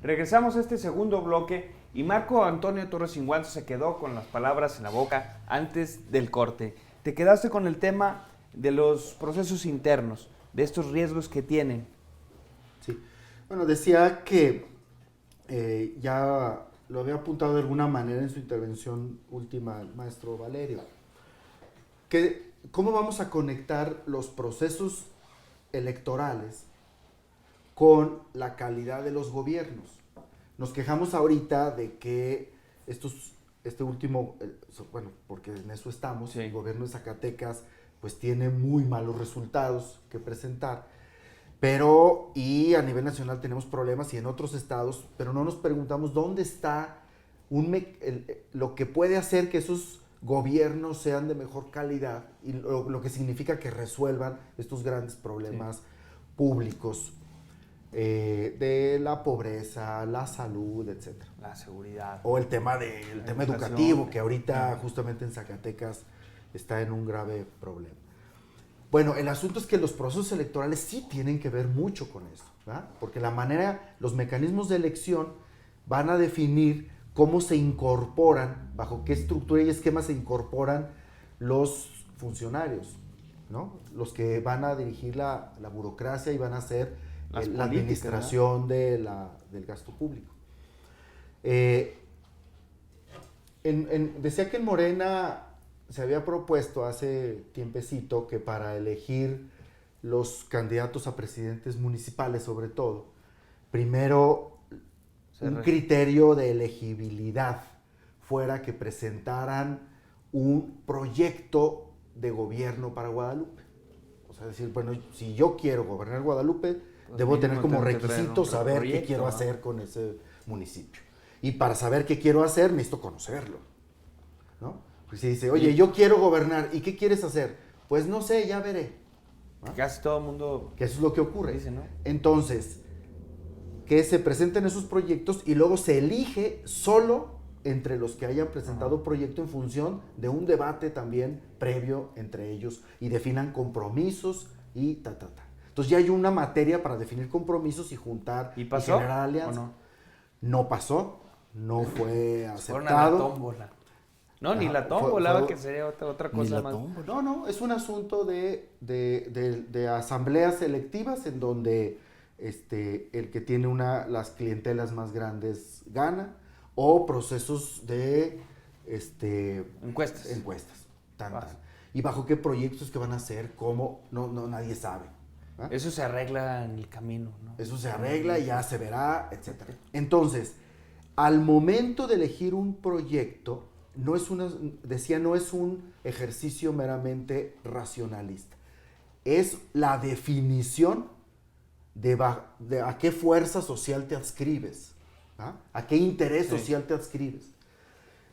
Regresamos a este segundo bloque y Marco Antonio Torres Inguanzo se quedó con las palabras en la boca antes del corte. Te quedaste con el tema de los procesos internos, de estos riesgos que tienen. Sí, bueno, decía que ya lo había apuntado de alguna manera en su intervención última el maestro Valerio, que cómo vamos a conectar los procesos electorales con la calidad de los gobiernos. Nos quejamos ahorita de que bueno, porque en eso estamos, sí. El gobierno de Zacatecas pues tiene muy malos resultados que presentar, y a nivel nacional tenemos problemas y en otros estados, pero no nos preguntamos dónde está lo que puede hacer que esos gobiernos sean de mejor calidad y lo que significa que resuelvan estos grandes problemas públicos. De la pobreza, la salud, etc. La seguridad. O el tema educativo, que ahorita justamente en Zacatecas está en un grave problema. Bueno, el asunto es que los procesos electorales sí tienen que ver mucho con eso, ¿verdad? Porque los mecanismos de elección van a definir cómo se incorporan, bajo qué estructura y esquema se incorporan los funcionarios, ¿no? Los que van a dirigir la burocracia y van a hacer la administración del gasto público. Decía que en Morena se había propuesto hace tiempecito que para elegir los candidatos a presidentes municipales, sobre todo, primero un criterio de elegibilidad fuera que presentaran un proyecto de gobierno para Guadalupe. O sea, decir, bueno, si yo quiero gobernar Guadalupe, debo tener como requisito saber qué quiero hacer con ese municipio. Y para saber qué quiero hacer, necesito conocerlo, ¿no? Pues si dice, oye, yo quiero gobernar, ¿y qué quieres hacer? Pues no sé, ya veré, ¿no? Casi todo el mundo... Que eso es lo que ocurre. Dice, ¿no? Entonces, que se presenten esos proyectos y luego se elige solo entre los que hayan presentado proyecto en función de un debate también previo entre ellos y definan compromisos y Entonces ya hay una materia para definir compromisos y juntar y generar alianzas. No pasó, no fue aceptado. Fueron a la tómbola. No, ni la tómbola, que sería otra cosa más. No, es un asunto de asambleas selectivas en donde el que tiene las clientelas más grandes gana, o procesos de encuestas. ¿Y bajo qué proyectos que van a hacer? ¿Cómo? No, nadie sabe. ¿Ah? Eso se arregla en el camino, ¿no? Eso se arregla y ya se verá, etc. Entonces, al momento de elegir un proyecto, no es un ejercicio meramente racionalista. Es la definición de a qué fuerza social te adscribes, ¿ah? A qué interés social te adscribes.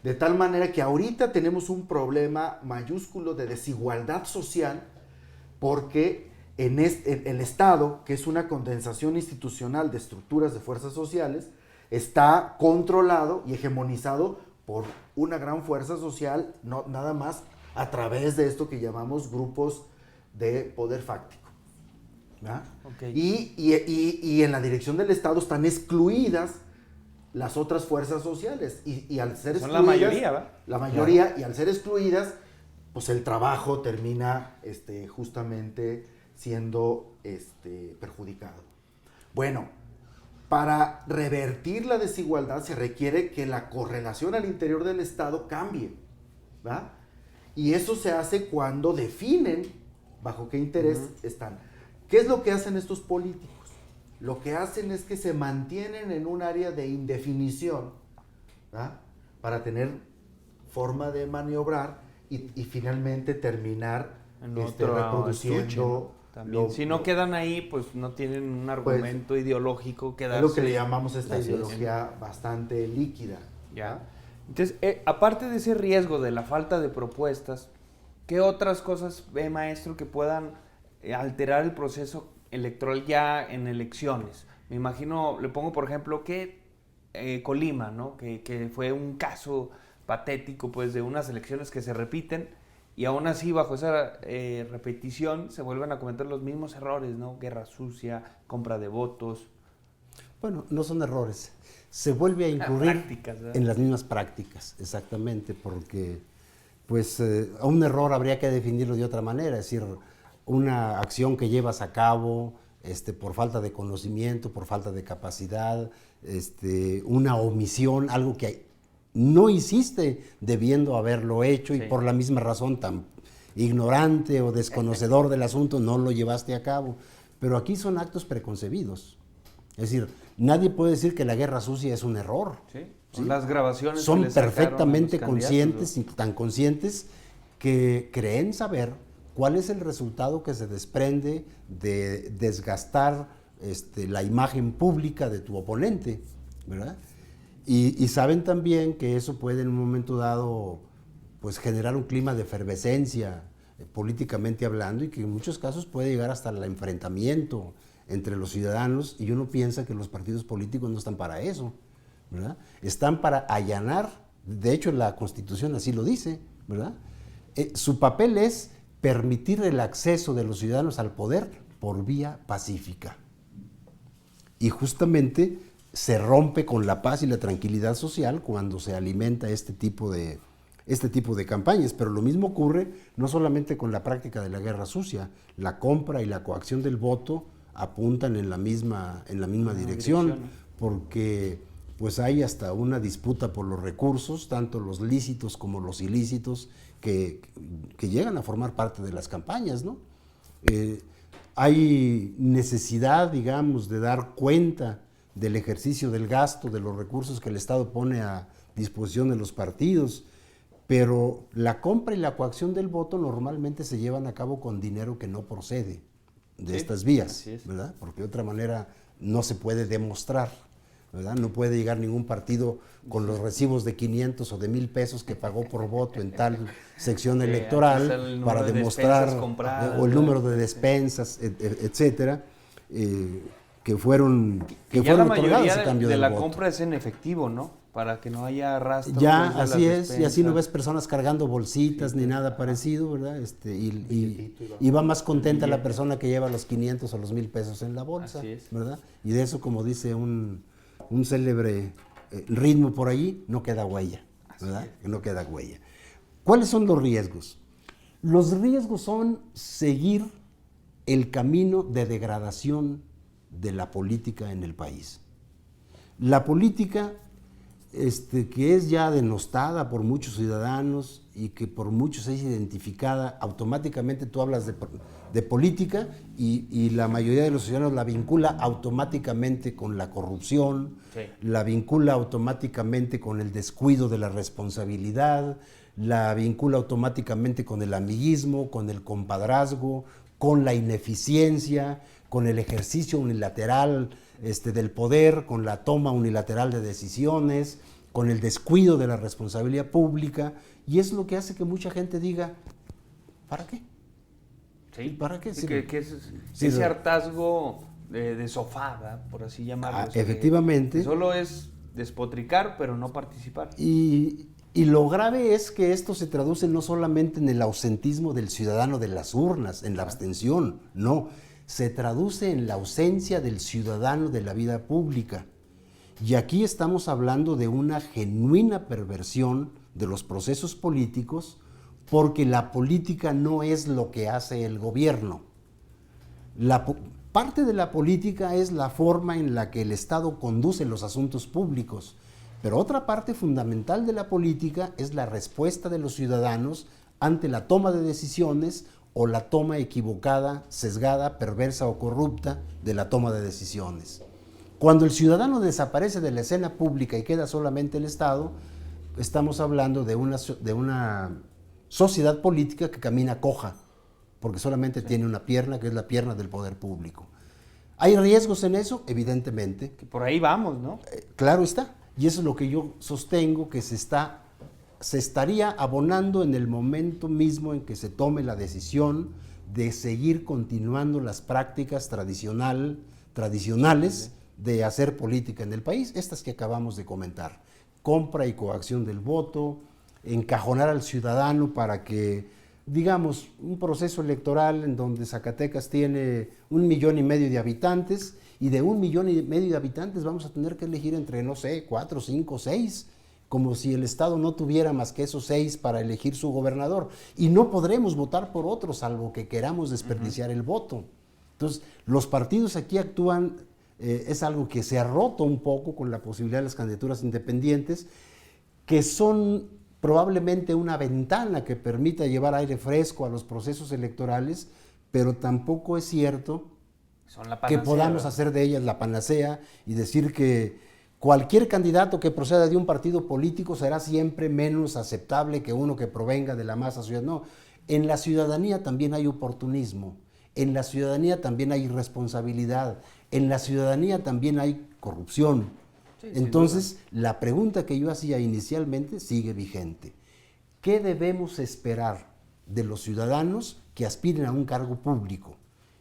De tal manera que ahorita tenemos un problema mayúsculo de desigualdad social porque en el Estado, que es una condensación institucional de estructuras de fuerzas sociales, está controlado y hegemonizado por una gran fuerza social, no, nada más a través de esto que llamamos grupos de poder fáctico. Okay. Y en la dirección del Estado están excluidas las otras fuerzas sociales y al ser son excluidas, la mayoría, ¿va? La mayoría, claro. Y al ser excluidas, pues el trabajo termina justamente siendo perjudicado. Bueno, para revertir la desigualdad se requiere que la correlación al interior del Estado cambie, ¿va? Y eso se hace cuando definen bajo qué interés están. ¿Qué es lo que hacen estos políticos? Lo que hacen es que se mantienen en un área de indefinición, ¿va? Para tener forma de maniobrar y finalmente terminar reproduciendo. También. Si no quedan ahí, pues no tienen un argumento ideológico que darse. Es lo que le llamamos esta ideología bastante líquida. Ya. Entonces, aparte de ese riesgo de la falta de propuestas, ¿qué otras cosas ve, maestro, que puedan alterar el proceso electoral ya en elecciones? Me imagino, le pongo por ejemplo que Colima, ¿no? Que fue un caso patético, pues, de unas elecciones que se repiten. Y aún así, bajo esa repetición, se vuelven a cometer los mismos errores, ¿no? Guerra sucia, compra de votos. Bueno, no son errores. Se vuelve a incurrir Prácticas, ¿verdad? en las mismas prácticas, exactamente, porque pues a un error habría que definirlo de otra manera, es decir, una acción que llevas a cabo por falta de conocimiento, por falta de capacidad, una omisión, algo que no hiciste debiendo haberlo hecho y por la misma razón tan ignorante o desconocedor del asunto no lo llevaste a cabo. Pero aquí son actos preconcebidos. Es decir, nadie puede decir que la guerra sucia es un error. Sí. ¿Sí? Las grabaciones Son que le sacaron perfectamente a los candidatos, conscientes, y tan conscientes que creen saber cuál es el resultado que se desprende de desgastar la imagen pública de tu oponente, ¿verdad? Y saben también que eso puede en un momento dado pues generar un clima de efervescencia políticamente hablando y que en muchos casos puede llegar hasta el enfrentamiento entre los ciudadanos, y uno piensa que los partidos políticos no están para eso, ¿verdad? Están para allanar, de hecho la Constitución así lo dice, ¿verdad? Su papel es permitir el acceso de los ciudadanos al poder por vía pacífica. Y justamente se rompe con la paz y la tranquilidad social cuando se alimenta este tipo de campañas, pero lo mismo ocurre no solamente con la práctica de la guerra sucia, la compra y la coacción del voto apuntan en la misma dirección, porque pues hay hasta una disputa por los recursos, tanto los lícitos como los ilícitos, que llegan a formar parte de las campañas, ¿no? Hay necesidad, digamos, de dar cuenta del ejercicio del gasto, de los recursos que el Estado pone a disposición de los partidos, pero la compra y la coacción del voto normalmente se llevan a cabo con dinero que no procede de estas vías, ¿verdad? Porque de otra manera no se puede demostrar, ¿verdad? No puede llegar ningún partido con los recibos de 500 o de 1000 pesos que pagó por voto en tal sección electoral para demostrar, o el número de despensas, etcétera, que fueron otorgadas a cambio de del la voto. compra es en efectivo, ¿no? Para que no haya rastro. Ya, pues, de así las es, y así despensas. no ves personas cargando bolsitas ni nada parecido, ¿verdad? Y va más contenta la persona que lleva los 500 o los 1000 pesos en la bolsa, Así es. ¿verdad? Y de eso, como dice un célebre ritmo por ahí, no queda huella, ¿verdad? No queda huella. ¿Cuáles son los riesgos? Los riesgos son seguir el camino de degradación de la política en el país. La política que es ya denostada por muchos ciudadanos y que por muchos es identificada, automáticamente tú hablas de política y la mayoría de los ciudadanos la vincula automáticamente con la corrupción, la vincula automáticamente con el descuido de la responsabilidad, la vincula automáticamente con el amiguismo, con el compadrazgo, con la ineficiencia, con el ejercicio unilateral del poder, con la toma unilateral de decisiones, con el descuido de la responsabilidad pública, y es lo que hace que mucha gente diga, ¿para qué? Sí. ¿Para qué? Sí, que ese hartazgo de sofá, ¿verdad? Por así llamarlo. O sea, efectivamente. Que solo es despotricar, pero no participar. Y lo grave es que esto se traduce no solamente en el ausentismo del ciudadano de las urnas, en la abstención, no, se traduce en la ausencia del ciudadano de la vida pública. Y aquí estamos hablando de una genuina perversión de los procesos políticos, porque la política no es lo que hace el gobierno. Parte de la política es la forma en la que el Estado conduce los asuntos públicos, pero otra parte fundamental de la política es la respuesta de los ciudadanos ante la toma de decisiones o la toma equivocada, sesgada, perversa o corrupta de la toma de decisiones. Cuando el ciudadano desaparece de la escena pública y queda solamente el Estado, estamos hablando de una sociedad política que camina coja, porque solamente tiene una pierna, que es la pierna del poder público. ¿Hay riesgos en eso? Evidentemente. Que por ahí vamos, ¿no? Claro está. Y eso es lo que yo sostengo, que se estaría abonando en el momento mismo en que se tome la decisión de seguir continuando las prácticas tradicionales de hacer política en el país, estas que acabamos de comentar. Compra y coacción del voto, encajonar al ciudadano para que, digamos, un proceso electoral en donde Zacatecas tiene 1,5 millones de habitantes y de 1,5 millones de habitantes vamos a tener que elegir entre, no sé, 4, 5, 6, como si el Estado no tuviera más que esos 6 para elegir su gobernador. Y no podremos votar por otro, salvo que queramos desperdiciar el voto. Entonces, los partidos aquí actúan, es algo que se ha roto un poco con la posibilidad de las candidaturas independientes, que son probablemente una ventana que permita llevar aire fresco a los procesos electorales, pero tampoco es cierto Son la que panacea, podamos ¿verdad? hacer de ellas la panacea y decir que cualquier candidato que proceda de un partido político será siempre menos aceptable que uno que provenga de la masa ciudadana. No, en la ciudadanía también hay oportunismo, en la ciudadanía también hay irresponsabilidad, en la ciudadanía también hay corrupción. Sí, sin Entonces, la pregunta que yo hacía inicialmente sigue vigente. ¿Qué debemos esperar de los ciudadanos que aspiren a un cargo público?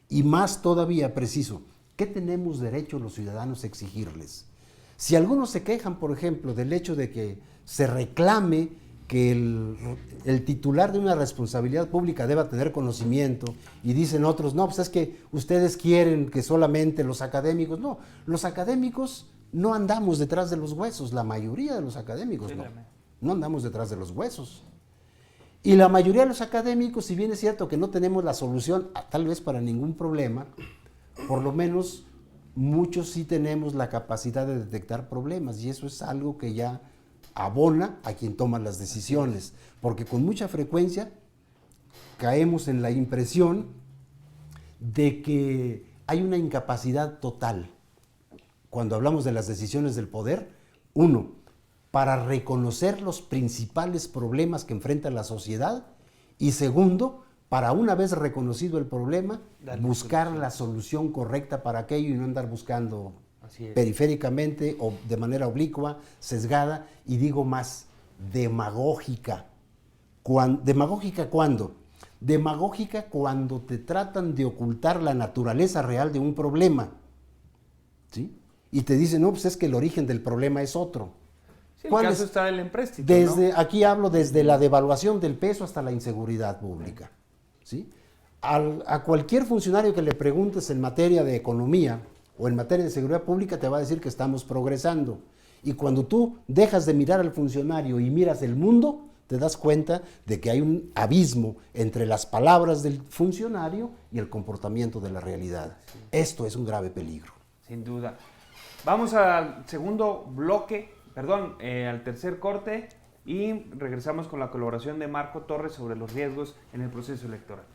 Y más todavía preciso, ¿qué tenemos derecho los ciudadanos a exigirles? Si algunos se quejan, por ejemplo, del hecho de que se reclame que el titular de una responsabilidad pública deba tener conocimiento, y dicen otros, no, pues es que ustedes quieren que solamente los académicos, no, los académicos no andamos detrás de los huesos, la mayoría de los académicos Sí, no andamos detrás de los huesos. Y la mayoría de los académicos, si bien es cierto que no tenemos la solución, tal vez para ningún problema, por lo menos muchos sí tenemos la capacidad de detectar problemas, y eso es algo que ya abona a quien toma las decisiones, porque con mucha frecuencia caemos en la impresión de que hay una incapacidad total cuando hablamos de las decisiones del poder, uno, para reconocer los principales problemas que enfrenta la sociedad, y segundo, para una vez reconocido el problema, Darle buscar solución. la solución correcta para aquello y no andar buscando Así es. periféricamente o de manera oblicua, sesgada, y digo más, demagógica. ¿Demagógica cuándo? Demagógica cuando te tratan de ocultar la naturaleza real de un problema, ¿sí? Y te dicen, no, pues es que el origen del problema es otro. Sí, el ¿Cuál caso es? está del empréstito, Desde, ¿no? aquí hablo desde la devaluación del peso hasta la inseguridad pública, ¿sí? A cualquier funcionario que le preguntes en materia de economía o en materia de seguridad pública te va a decir que estamos progresando. Y cuando tú dejas de mirar al funcionario y miras el mundo, te das cuenta de que hay un abismo entre las palabras del funcionario y el comportamiento de la realidad. Esto es un grave peligro. Sin duda. Vamos al segundo bloque, al tercer corte, y regresamos con la colaboración de Marco Torres sobre los riesgos en el proceso electoral.